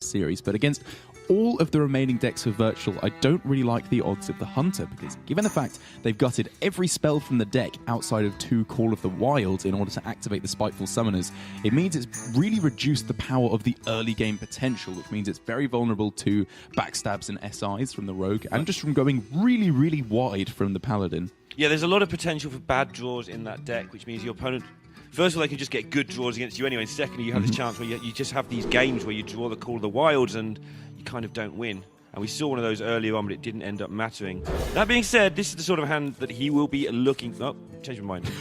series, but against all of the remaining decks for Virtual, I don't really like the odds of the Hunter, because given the fact they've gutted every spell from the deck outside of 2 Call of the Wild in order to activate the Spiteful Summoners, it means it's really reduced the power of the early game potential, which means it's very vulnerable to backstabs and SIs from the Rogue, and just from going really, really wide from the Paladin. Yeah, there's a lot of potential for bad draws in that deck, which means your opponent... First of all, they can just get good draws against you anyway, and secondly, you have this chance where you just have these games where you draw the Call of the Wilds and you kind of don't win. And we saw one of those earlier on, but it didn't end up mattering. That being said, this is the sort of hand that he will be looking... Oh, changed my mind.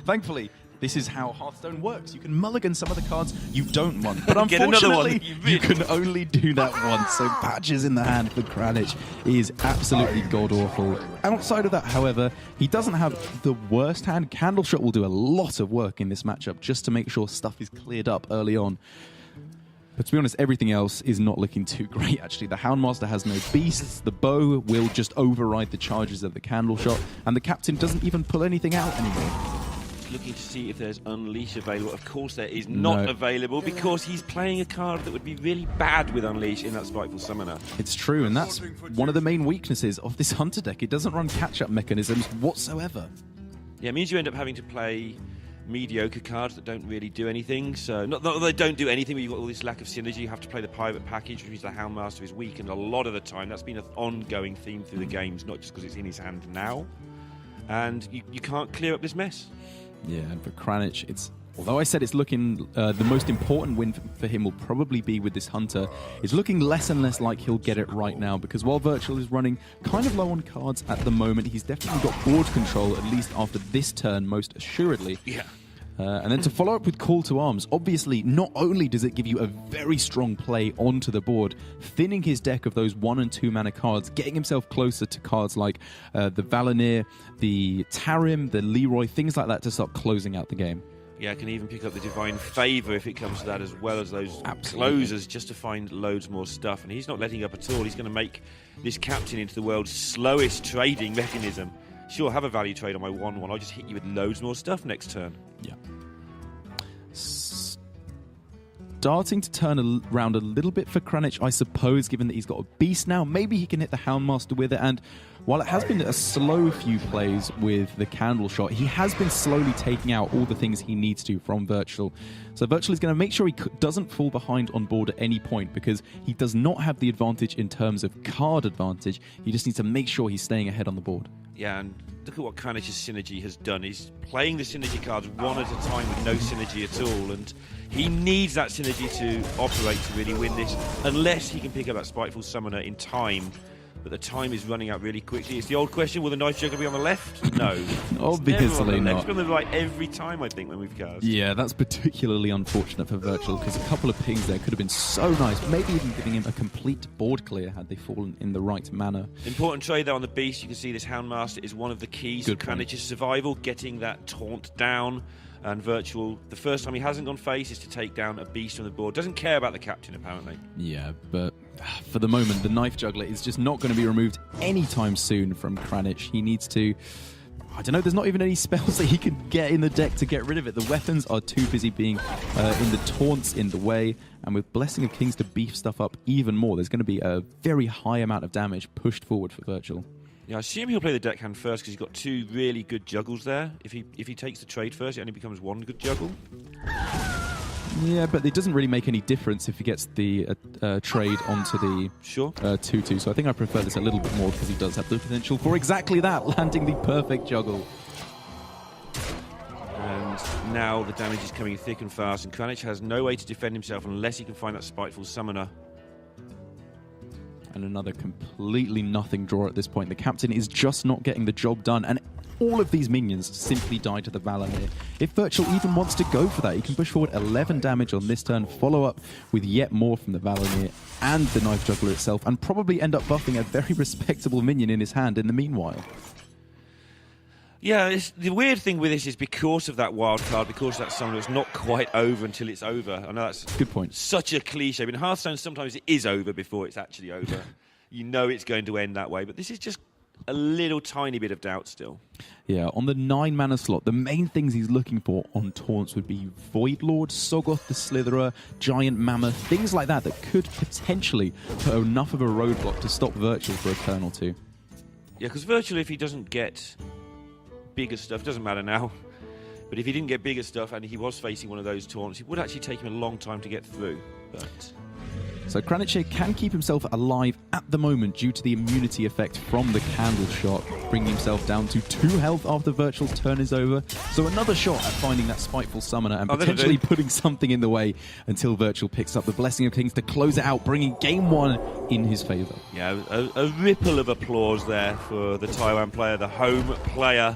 Thankfully, this is how Hearthstone works. You can mulligan some of the cards you don't want, but unfortunately, you can only do that once. So Badges in the hand for Kranich is absolutely god-awful. Outside of that, however, he doesn't have the worst hand. Candleshot will do a lot of work in this matchup just to make sure stuff is cleared up early on. But to be honest, everything else is not looking too great, actually. The Houndmaster has no beasts, the bow will just override the charges of the Candleshot, and the Captain doesn't even pull anything out anymore. Looking to see if there's Unleash available. Of course there is not available, because he's playing a card that would be really bad with Unleash in that Spiteful Summoner. It's true, and that's one of the main weaknesses of this Hunter deck. It doesn't run catch-up mechanisms whatsoever. Yeah, it means you end up having to play mediocre cards that don't really do anything. So, not that they don't do anything, but you've got all this lack of synergy. You have to play the Private Package, which means the Houndmaster is weakened a lot of the time. That's been an ongoing theme through the games, not just because it's in his hand now. And you can't clear up this mess. Yeah, and for Kranich, although I said it's looking, the most important win for him will probably be with this Hunter, it's looking less and less like he'll get it right now, because while Virtual is running kind of low on cards at the moment, he's definitely got board control, at least after this turn, most assuredly. Yeah. And then to follow up with Call to Arms, obviously, not only does it give you a very strong play onto the board, thinning his deck of those 1 and 2 mana cards, getting himself closer to cards like the Valanir, the Tarim, the Leroy, things like that to start closing out the game. Yeah, I can even pick up the Divine Favour if it comes to that, as well as those closers, just to find loads more stuff. And he's not letting up at all. He's going to make this Captain into the world's slowest trading mechanism. Sure, have a value trade on my 1-1. I'll just hit you with loads more stuff next turn. Yeah. Starting to turn around a little bit for Kranich, I suppose, given that he's got a beast now. Maybe he can hit the Houndmaster with it, and while it has been a slow few plays with the Candleshot, he has been slowly taking out all the things he needs to from Virtual. So Virtual is going to make sure he doesn't fall behind on board at any point, because he does not have the advantage in terms of card advantage. He just needs to make sure he's staying ahead on the board. Yeah, and look at what Kranich's synergy has done. He's playing the synergy cards one at a time with no synergy at all, and he needs that synergy to operate to really win this, unless he can pick up that Spiteful Summoner in time. But the time is running out really quickly. It's the old question, will the Knife Juggler be on the left? No. Obviously not. It's on the right every time, I think, when we've cast. Yeah, that's particularly unfortunate for Virtual, because a couple of pings there could have been so nice, maybe even giving him a complete board clear had they fallen in the right manner. Important trade there on the Beast. You can see this Houndmaster is one of the keys to Kranich's survival, getting that taunt down. And Virtual, the first time he hasn't gone face is to take down a beast on the board. Doesn't care about the Captain, apparently. Yeah, but for the moment, the Knife Juggler is just not going to be removed anytime soon from Kranich. He needs to... I don't know, there's not even any spells that he can get in the deck to get rid of it. The weapons are too busy being in the taunts in the way, and with Blessing of Kings to beef stuff up even more, there's going to be a very high amount of damage pushed forward for Virtual. Yeah, I assume he'll play the deckhand first because he's got 2 really good juggles there. If he takes the trade first, it only becomes 1 good juggle. Yeah, but it doesn't really make any difference if he gets the trade onto the 2-2. So I think I prefer this a little bit more, because he does have the potential for exactly that, landing the perfect juggle. And now the damage is coming thick and fast, and Kranich has no way to defend himself unless he can find that Spiteful Summoner. And another completely nothing draw at this point. The Captain is just not getting the job done, and all of these minions simply die to the Valanir. If Virtual even wants to go for that, he can push forward 11 damage on this turn, follow up with yet more from the Valanir and the Knife Juggler itself, and probably end up buffing a very respectable minion in his hand in the meanwhile. Yeah, the weird thing with this is because of that wild card, because of that summoner, it's not quite over until it's over. I know that's good point. Such a cliche. In Hearthstone, sometimes it is over before it's actually over. You know it's going to end that way, but this is just a little tiny bit of doubt still. Yeah, on the 9 mana slot, the main things he's looking for on taunts would be Void Lord, Soggoth the Slitherer, Giant Mammoth, things like that could potentially put enough of a roadblock to stop Virtual for a turn or two. Yeah, because Virtual, if he doesn't get bigger stuff, doesn't matter now, but if he didn't get bigger stuff and he was facing one of those taunts, it would actually take him a long time to get through. But So Kranich here can keep himself alive at the moment due to the immunity effect from the candle shot, bringing himself down to 2 health after Virtual's turn is over. So another shot at finding that Spiteful Summoner and potentially putting something in the way until Virtual picks up the Blessing of Kings to close it out, bringing game 1 in his favour. Yeah, a ripple of applause there for the Taiwan player, the home player.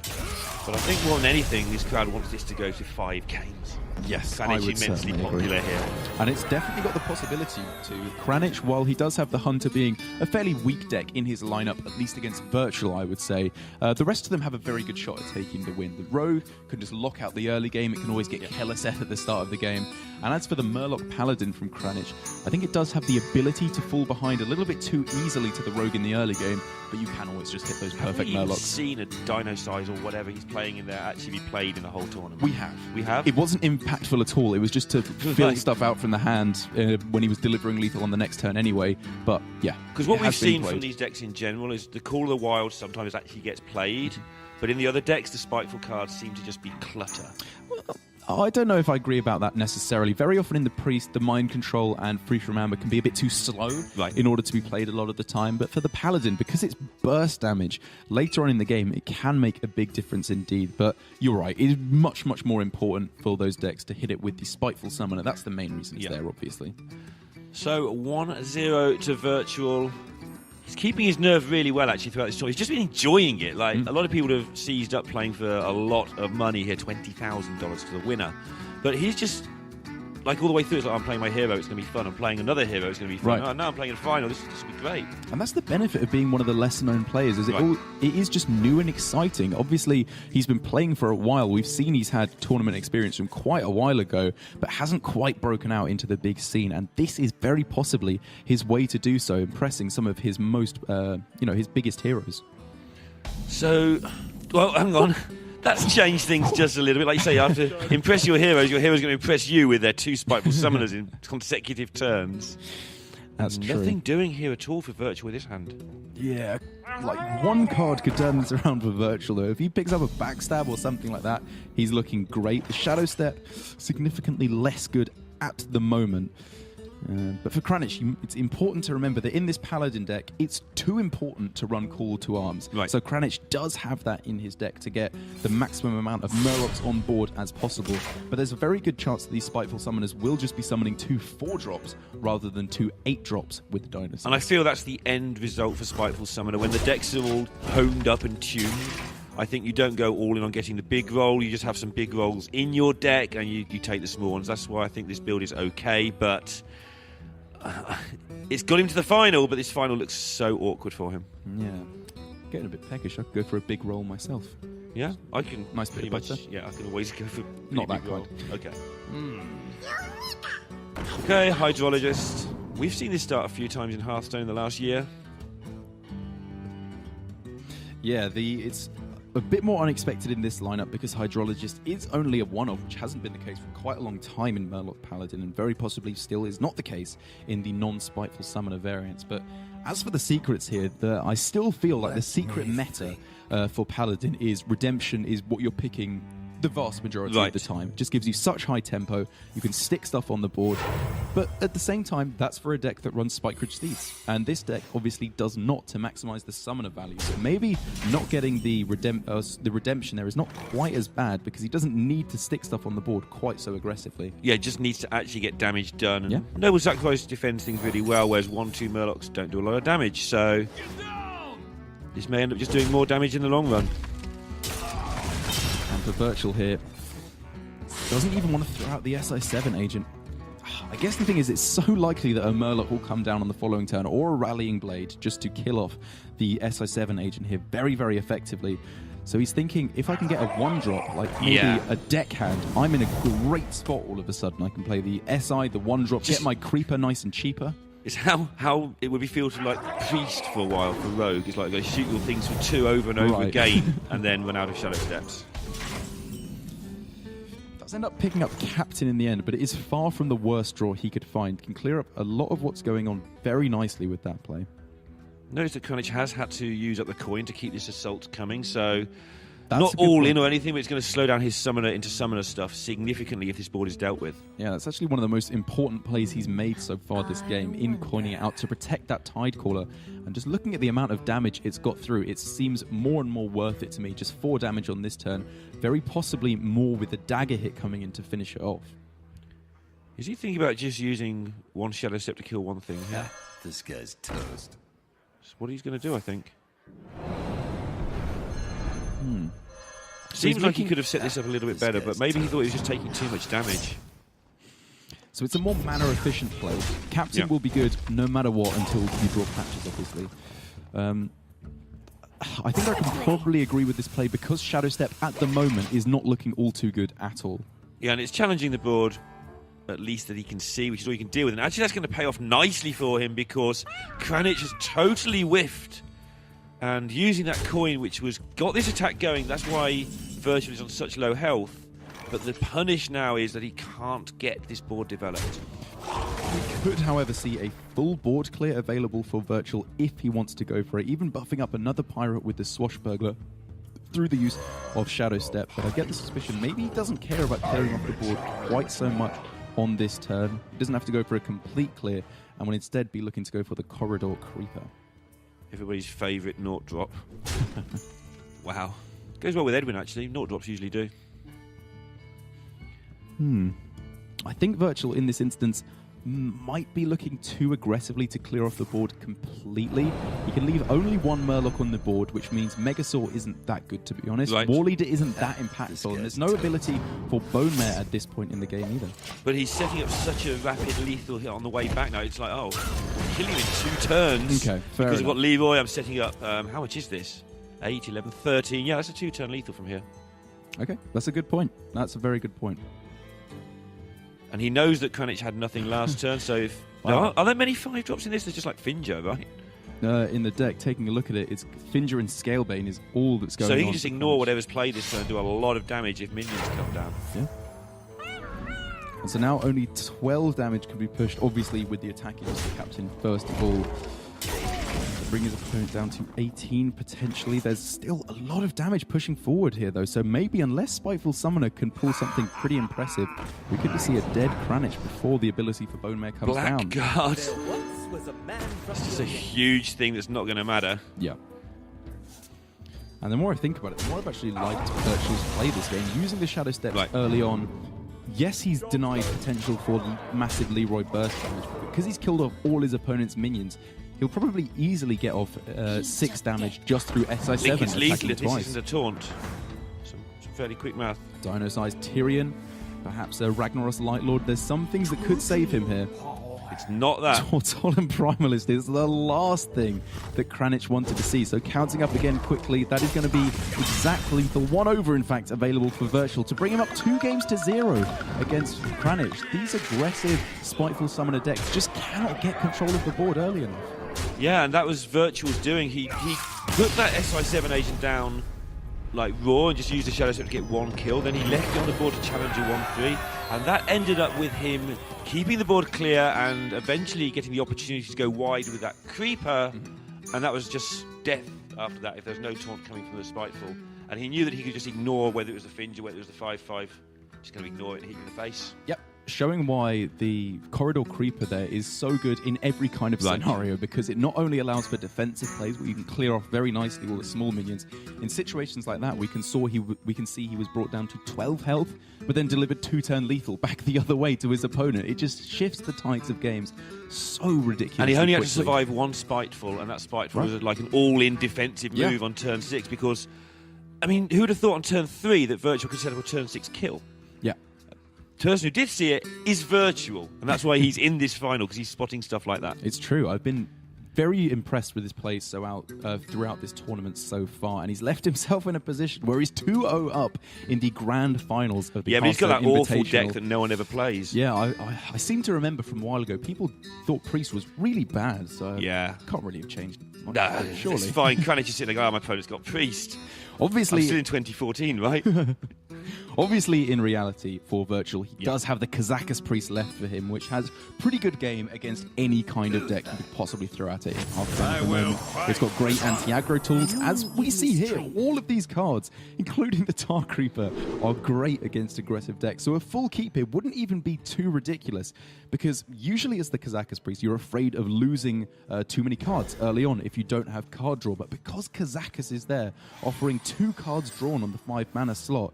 But I think more than anything, this crowd wants this to go to 5 games. Yes, Kranich I would immensely popular here. And it's definitely got the possibility to. Kranich, while he does have the Hunter being a fairly weak deck in his lineup, at least against Virtual, I would say, the rest of them have a very good shot at taking the win. The Rogue can just lock out the early game. It can always get Killer Set at the start of the game. And as for the Murloc Paladin from Kranich, I think it does have the ability to fall behind a little bit too easily to the Rogue in the early game, but you can always just hit those perfect Murlocs. We've seen a Dino Size or whatever he's playing in there actually be played in the whole tournament. We have. We have? It wasn't impactful at all. It was just to fill stuff out from the hand when he was delivering lethal on the next turn anyway. But yeah. Because what we've seen from these decks in general is the Call of the Wild sometimes actually gets played, but in the other decks, the Spiteful cards seem to just be clutter. I don't know if I agree about that necessarily. Very often in the Priest, the Mind Control and Free from Amber can be a bit too slow in order to be played a lot of the time. But for the Paladin, because it's burst damage, later on in the game, it can make a big difference indeed. But you're right, it is much, much more important for those decks to hit it with the Spiteful Summoner. That's the main reason it's there, obviously. So 1-0 to Virtual. He's keeping his nerve really well, actually, throughout this tour. He's just been enjoying it. Like, a lot of people have seized up playing for a lot of money here, $20,000 for the winner. But he's just, like, all the way through, it's like, I'm playing my hero, it's going to be fun. I'm playing another hero, it's going to be fun. Oh, now I'm playing a final, this will be great. And that's the benefit of being one of the lesser-known players, is it is just new and exciting. Obviously, he's been playing for a while. We've seen he's had tournament experience from quite a while ago, but hasn't quite broken out into the big scene. And this is very possibly his way to do so, impressing some of his most, his biggest heroes. So, well, hang on. That's changed things just a little bit. Like you say, you have to impress your hero's going to impress you with their 2 Spiteful Summoners in consecutive turns. That's true. Nothing doing here at all for Virtual with his hand. Yeah, like 1 card could turn this around for Virtual, though. If he picks up a Backstab or something like that, he's looking great. The Shadow Step, significantly less good at the moment. But for Kranich, it's important to remember that in this Paladin deck, it's too important to run Call to Arms. So Kranich does have that in his deck to get the maximum amount of Murlocs on board as possible. But there's a very good chance that these Spiteful Summoners will just be summoning 2 4-drops rather than 2 8-drops with the Dinosaurs. And I feel that's the end result for Spiteful Summoner. When the decks are all honed up and tuned, I think you don't go all in on getting the big roll. You just have some big rolls in your deck and you take the small ones. That's why I think this build is okay, but it's got him to the final, but this final looks so awkward for him. Yeah. Getting a bit peckish. I could go for a big roll myself. Yeah, I can. Nice bit of butter. Yeah, I can always go for not that big roll. kind. Okay. Okay, Hydrologist. We've seen this start a few times in Hearthstone in the last year. Yeah, it's a bit more unexpected in this lineup because Hydrologist is only a one-off, which hasn't been the case for quite a long time in Murloc Paladin, and very possibly still is not the case in the non-Spiteful Summoner variants. But as for the secrets here, I still feel like the secret meta for Paladin is Redemption is what you're picking the vast majority of the time. It just gives you such high tempo, you can stick stuff on the board, but at the same time, that's for a deck that runs Spike-Ridge Steeds. And this deck obviously does not, to maximize the summoner value. So maybe not getting the redemption there is not quite as bad because he doesn't need to stick stuff on the board quite so aggressively. Yeah, just needs to actually get damage done. And Noble Sacrifice defends things really well, whereas 1-2 Murlocs don't do a lot of damage, so this may end up just doing more damage in the long run. For Virtual here, doesn't even want to throw out the SI7 agent. I guess the thing is, it's so likely that a Murloc will come down on the following turn, or a Rallying Blade, just to kill off the SI7 agent here very, very effectively. So he's thinking, if I can get a 1-drop, like maybe a deck hand, I'm in a great spot all of a sudden. I can play the SI, the 1-drop, get my Creeper nice and cheaper. It's how it would be feel to like Priest for a while for Rogue. It's like they shoot your things for 2 over and over again and then run out of Shadow Steps. Does end up picking up Captain in the end, but it is far from the worst draw he could find. Can clear up a lot of what's going on very nicely with that play. Notice that Kranich has had to use up the coin to keep this assault coming, so That's not all in or anything, but it's going to slow down his summoner into summoner stuff significantly if this board is dealt with. Yeah, that's actually one of the most important plays he's made so far this game, in coining it out to protect that Tidecaller. And just looking at the amount of damage it's got through, it seems more and more worth it to me. Just 4 damage on this turn, very possibly more with the dagger hit coming in to finish it off. Is he thinking about just using 1 Shadow Step to kill 1 thing? Yeah, this guy's toast. That's what he's going to do, I think. So Seems like he could have set this up a little bit better, but maybe he thought he was just taking too much damage. So it's a more mana-efficient play. Captain will be good no matter what until you draw patches, obviously. I think I can probably agree with this play because Shadow Step at the moment is not looking all too good at all. Yeah, and it's challenging the board, at least that he can see, which is all he can deal with. And actually that's going to pay off nicely for him because Kranich has totally whiffed. And using that coin, which was got this attack going, that's why Virtual is on such low health. But the punish now is that he can't get this board developed. We could, however, see a full board clear available for Virtual if he wants to go for it, even buffing up another Pirate with the Swashbuckler through the use of Shadow Step. But I get the suspicion maybe he doesn't care about clearing off the board quite so much on this turn. He doesn't have to go for a complete clear and will instead be looking to go for the Corridor Creeper. Everybody's favourite naught drop. Wow. Goes well with Edwin, actually. Naught drops usually do. I think Virtual in this instance might be looking too aggressively to clear off the board completely. He can leave only 1 Murloc on the board, which means Megasaur isn't that good, to be honest. Right. War Leader isn't that impactful, and there's no ability for Bone Mare at this point in the game either. But he's setting up such a rapid lethal hit on the way back now. It's like, oh, killing him in 2 turns. Okay, fair Because enough. I've got Leroy, I'm setting up, how much is this? 8, 11, 13. Yeah, that's a 2-turn lethal from here. Okay, that's a good point. That's a very good point. And he knows that Kranich had nothing last turn, so if... Wow. Are there many 5 drops in this? There's just like Finjo, right? In the deck, taking a look at it, it's Finger and Scalebane is all that's going on. So he can just ignore whatever's played this turn and do a lot of damage if minions come down. Yeah. And so now only 12 damage can be pushed, obviously with the attack against the Captain first of all. Bring his opponent down to 18 potentially. There's still a lot of damage pushing forward here though, so maybe unless Spiteful Summoner can pull something pretty impressive, we could see a dead Kranich before the ability for Bone Mare comes down. Blackguard. This is a huge thing that's not going to matter. Yeah. And the more I think about it, the more I've actually liked Virtual's play this game. Using the Shadow Steps early on, yes, he's denied potential for massive Leroy burst damage, but because he's killed off all his opponent's minions, he'll probably easily get off 6 damage just through SI7 I think it's lethal if this twice. isn't a taunt. Some fairly quick math. Dino-sized Tyrion, perhaps a Ragnaros Light Lord. There's some things that could save him here. It's not that. Tortolan Primalist is the last thing that Kranich wanted to see. So counting up again quickly, that is going to be exactly the 1 over, in fact, available for Virtual to bring him up 2 games to 0 against Kranich. These aggressive Spiteful Summoner decks just cannot get control of the board early enough. Yeah, and that was Virtual's doing. He put that SI7 agent down like raw and just used the Shadow Step to get 1 kill. Then he left it on the board to challenge a 1-3. And that ended up with him keeping the board clear and eventually getting the opportunity to go wide with that Creeper. And that was just death after that if there's no taunt coming from the Spiteful. And he knew that he could just ignore whether it was the Finge or whether it was the 5-5. Just going to ignore it and hit you in the face. Yep. Showing why the Corridor Creeper there is so good in every kind of scenario, because it not only allows for defensive plays where you can clear off very nicely all the small minions. In situations like that, we can see he was brought down to 12 health, but then delivered 2-turn lethal back the other way to his opponent. It just shifts the tides of games so ridiculous. And he only had to survive 1 Spiteful, and that Spiteful was like an all-in defensive move on turn 6, because, I mean, who would have thought on turn 3 that Virtual could set up a turn 6 kill? Yeah. The person who did see it is Virtual, and that's why he's in this final, because he's spotting stuff like that. It's true. I've been very impressed with his play throughout this tournament so far, and he's left himself in a position where he's 2-0 up in the grand finals of the but he's got that awful Invitational. deck that no one ever plays. Yeah, I seem to remember from a while ago, people thought Priest was really bad, so can't really have changed much. Nah, surely. it's fine. Kranich is sitting like, my opponent's got Priest. Obviously, I'm still in 2014, right? Obviously, in reality, for Virtual, he does have the Kazakus Priest left for him, which has pretty good game against any kind of deck you could possibly throw at it in Hearthstone at the moment. It's got great anti-aggro tools, as we see here. All of these cards, including the Tar Creeper, are great against aggressive decks. So a full keep here wouldn't even be too ridiculous, because usually as the Kazakus Priest, you're afraid of losing too many cards early on if you don't have card draw. But because Kazakus is there, offering 2 cards drawn on the 5 mana slot,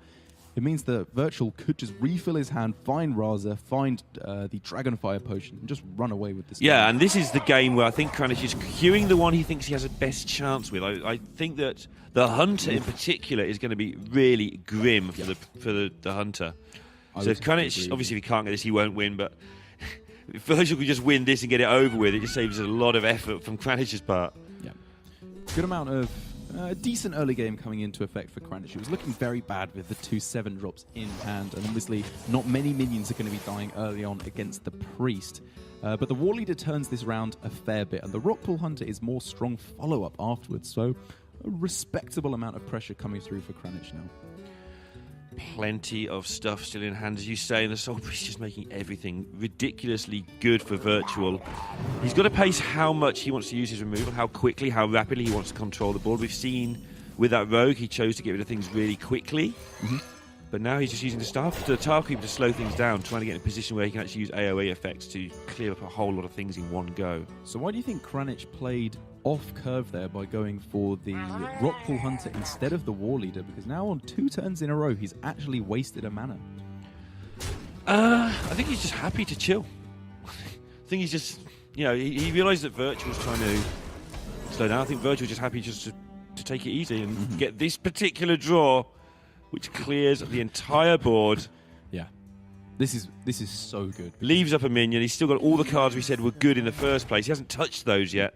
it means that Virtual could just refill his hand, find Raza, find the Dragonfire Potion, and just run away with this game. Yeah, and this is the game where I think Kranich is queuing the one he thinks he has the best chance with. I think that the Hunter in particular is going to be really grim for the Hunter. So if Kranich, obviously if he can't get this, he won't win, but if Virtual could just win this and get it over with, it just saves a lot of effort from Kranich's part. Yeah. Good amount of decent early game coming into effect for Kranich. It was looking very bad with the 2 7-drops in hand, and obviously not many minions are going to be dying early on against the Priest. But the War Leader turns this round a fair bit, and the Rockpool Hunter is more strong follow-up afterwards, so a respectable amount of pressure coming through for Kranich now. Plenty of stuff still in hand, as you say, and the Soul Priest is making everything ridiculously good for Virtual. He's got to pace how much he wants to use his removal, how quickly, how rapidly he wants to control the board. We've seen with that Rogue, he chose to get rid of things really quickly, but now he's just using the Tar Creeper to slow things down, trying to get in a position where he can actually use AoE effects to clear up a whole lot of things in one go. So why do you think Kranich played off curve there by going for the Rockpool Hunter instead of the War Leader? Because now on 2 turns in a row, he's actually wasted a mana. I think he's just happy to chill. I think he's just, he realised that Virtual's trying to slow down. I think Virtual's just happy just to take it easy and get this particular draw, which clears the entire board. Yeah. This is so good. Leaves up a minion. He's still got all the cards we said were good in the first place. He hasn't touched those yet.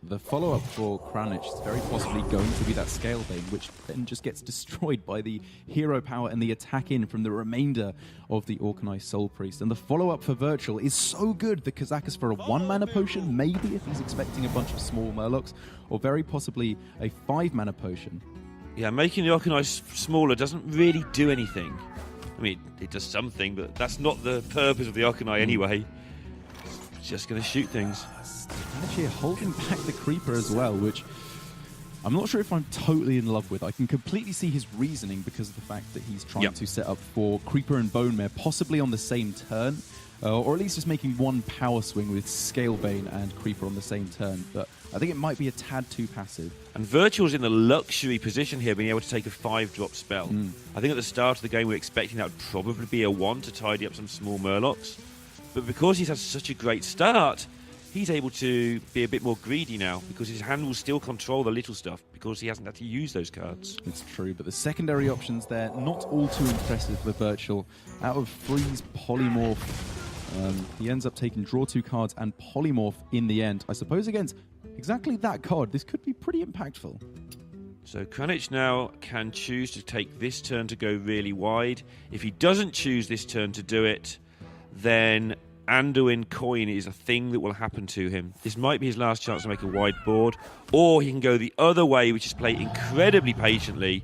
The follow-up for Kranich is very possibly going to be that Scale Bane, which then just gets destroyed by the hero power and the attack in from the remainder of the Organized Soul Priest. And the follow-up for Virtual is so good. The Kazakus for a 1-mana potion, maybe if he's expecting a bunch of small Murlocs, or very possibly a 5-mana potion. Yeah, making the Organized smaller doesn't really do anything. I mean, it does something, but that's not the purpose of the Arcanine anyway. It's just going to shoot things. Actually holding back the Creeper as well, which I'm not sure if I'm totally in love with. I can completely see his reasoning because of the fact that he's trying to set up for Creeper and Bone Mare possibly on the same turn, or at least just making one power swing with Scalebane and Creeper on the same turn. But I think it might be a tad too passive. And Virtual's in the luxury position here, being able to take a 5-drop spell. I think at the start of the game we were expecting that would probably be a 1 to tidy up some small Murlocs. But because he's had such a great start, he's able to be a bit more greedy now, because his hand will still control the little stuff, because he hasn't had to use those cards. It's true, but the secondary options there, not all too impressive for Virtual. Out of Freeze, Polymorph, he ends up taking draw 2 cards and Polymorph in the end. I suppose against exactly that card, this could be pretty impactful. So Kranich now can choose to take this turn to go really wide. If he doesn't choose this turn to do it, then Anduin Coin is a thing that will happen to him. This might be his last chance to make a wide board, or he can go the other way, which is play incredibly patiently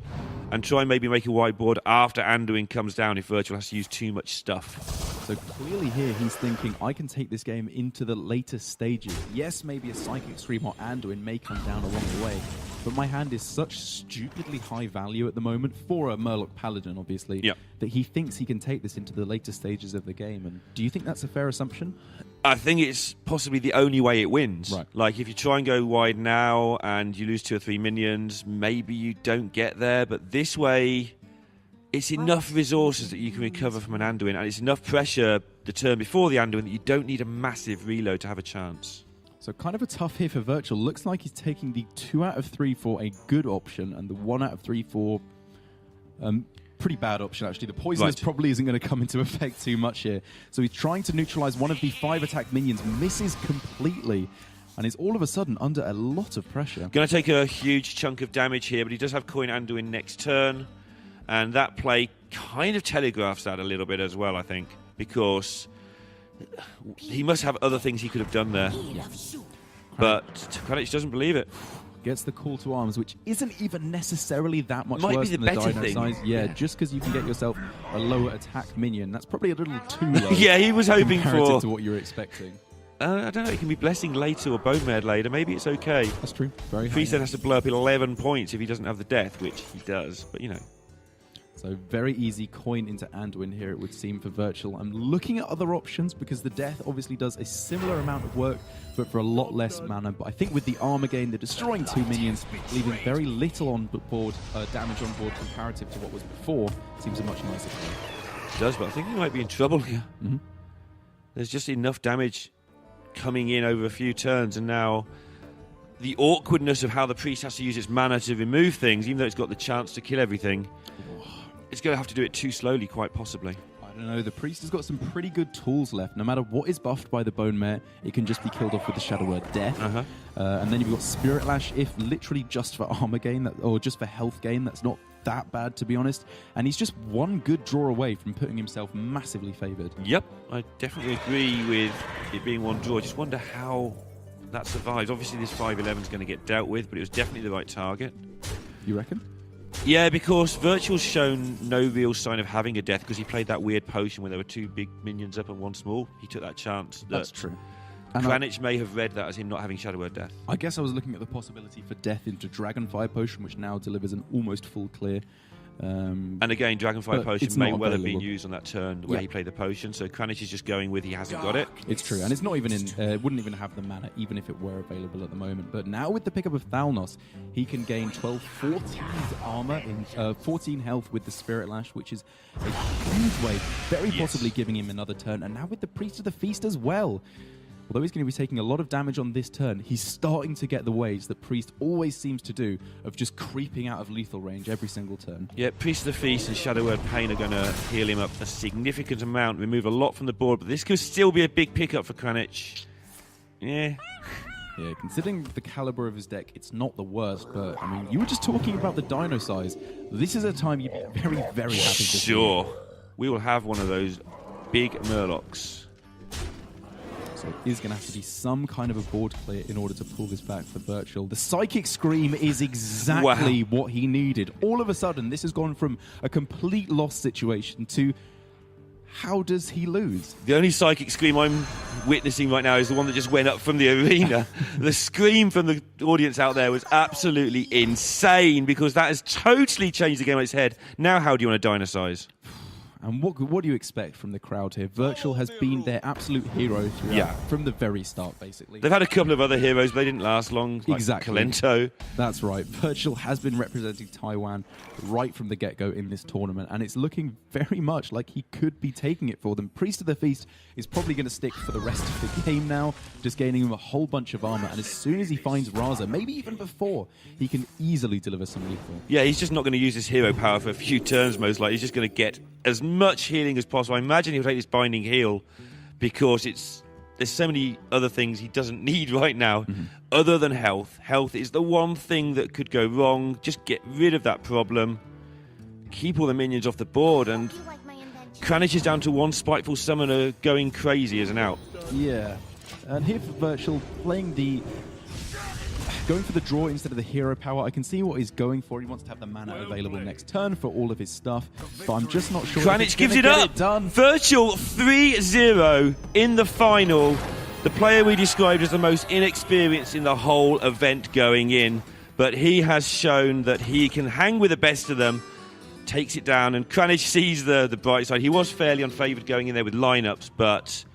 and try and maybe make a wide board after Anduin comes down if Virtual has to use too much stuff. So clearly here he's thinking, I can take this game into the later stages. Yes, maybe a Psychic Scream or Anduin may come down along the way, but my hand is such stupidly high value at the moment for a Murloc Paladin, obviously, that he thinks he can take this into the later stages of the game. And do you think that's a fair assumption? I think it's possibly the only way it wins. Right. Like, if you try and go wide now and you lose 2 or 3 minions, maybe you don't get there, but this way, it's enough resources that you can recover from an Anduin, and it's enough pressure the turn before the Anduin that you don't need a massive reload to have a chance. So kind of a tough hit for Virtual. Looks like he's taking the 2 out of 3 for a good option, and the 1 out of 3 for pretty bad option, actually. The Poisonous probably isn't going to come into effect too much here. So he's trying to neutralize one of the 5 attack minions, misses completely, and is all of a sudden under a lot of pressure. Going to take a huge chunk of damage here, but he does have coin Anduin next turn, and that play kind of telegraphs that a little bit as well, I think, because he must have other things he could have done there. Yeah. But Kranich doesn't believe it. Gets the call to arms, which isn't even necessarily that much Might worse be than the the better dino thing. size. Yeah, just because you can get yourself a lower attack minion. That's probably a little too low. Yeah, he was hoping comparative for... to what you were expecting. I don't know, it can be Blessing later or Bone Mad later. Maybe it's okay. That's true. Very high. Priest then has to blow up 11 points if he doesn't have the death, which he does, but you know. So very easy coin into Anduin here, it would seem, for Virtual. I'm looking at other options because the death obviously does a similar amount of work, but for a lot less mana. But I think with the armor gain, they're destroying 2 minions, leaving very little on board, damage on board comparative to what was before. Seems a much nicer play. It does, but I think he might be in trouble here. Mm-hmm. There's just enough damage coming in over a few turns, and now the awkwardness of how the priest has to use its mana to remove things, even though it's got the chance to kill everything, it's going to have to do it too slowly, quite possibly. I don't know, the priest has got some pretty good tools left. No matter what is buffed by the Bone Mare, it can just be killed off with the Shadow Word Death. And then you've got Spirit Lash, if literally just for armor gain, or just for health gain. That's not that bad, to be honest. And he's just one good draw away from putting himself massively favoured. Yep, I definitely agree with it being one draw. I just wonder how that survives. Obviously, this 5/11 is going to get dealt with, but it was definitely the right target. You reckon? Yeah, because Virtual's shown no real sign of having a death because he played that weird potion where there were 2 big minions up and 1 small. He took that chance. That's true. And Kranich may have read that as him not having Shadow Word Death. I guess I was looking at the possibility for death into Dragonfire Potion, which now delivers an almost full clear. And again, Dragonfire but Potion it's may not well have been available. used on that turn where he played the potion, so Kranich is just going with he hasn't got it. It's true, and it's not even in. Wouldn't even have the mana, even if it were available at the moment. But now with the pickup of Thalnos, he can gain 14 armor in 14 health with the Spirit Lash, which is a huge way, very possibly giving him another turn. And now with the Priest of the Feast as well. Although he's going to be taking a lot of damage on this turn, he's starting to get the ways that Priest always seems to do of just creeping out of lethal range every single turn. Yeah, Priest of the Feast and Shadow Word Pain are going to heal him up a significant amount, remove a lot from the board, but this could still be a big pickup for Kranich. Yeah. Yeah, considering the caliber of his deck, it's not the worst, but, I mean, you were just talking about the dino size. This is a time you'd be very, very happy to see. Sure. We will have one of those big Murlocs. So it is going to have to be some kind of a board clear in order to pull this back for Virtual. The Psychic Scream is exactly what he needed. All of a sudden, this has gone from a complete loss situation to how does he lose? The only Psychic Scream I'm witnessing right now is the one that just went up from the arena. The scream from the audience out there was absolutely insane because that has totally changed the game on its head. Now how do you want to dinosaurize? And what do you expect from the crowd here? Virtual has been their absolute hero throughout, from the very start, basically. They've had a couple of other heroes, but they didn't last long. Like exactly. Kalento. That's right. Virtual has been representing Taiwan right from the get-go in this tournament, and it's looking very much like he could be taking it for them. Priest of the Feast is probably going to stick for the rest of the game now, just gaining him a whole bunch of armor, and as soon as he finds Raza, maybe even before, he can easily deliver some lethal. Yeah, he's just not going to use his hero power for a few turns, most likely. He's just going to get as much healing as possible. I imagine he'll take this Binding Heal because there's so many other things he doesn't need right now other than health. Health is the one thing that could go wrong. Just get rid of that problem. Keep all the minions off the board, and Kranich is down to one Spiteful Summoner going crazy as an out. Yeah. And here for Virtual, going for the draw instead of the hero power. I can see what he's going for. He wants to have the mana available next turn for all of his stuff, but I'm just not sure. Kranich gives it up. Virtual 3-0 in the final. The player we described as the most inexperienced in the whole event going in, but he has shown that he can hang with the best of them, takes it down, and Kranich sees the bright side. He was fairly unfavoured going in there with lineups, but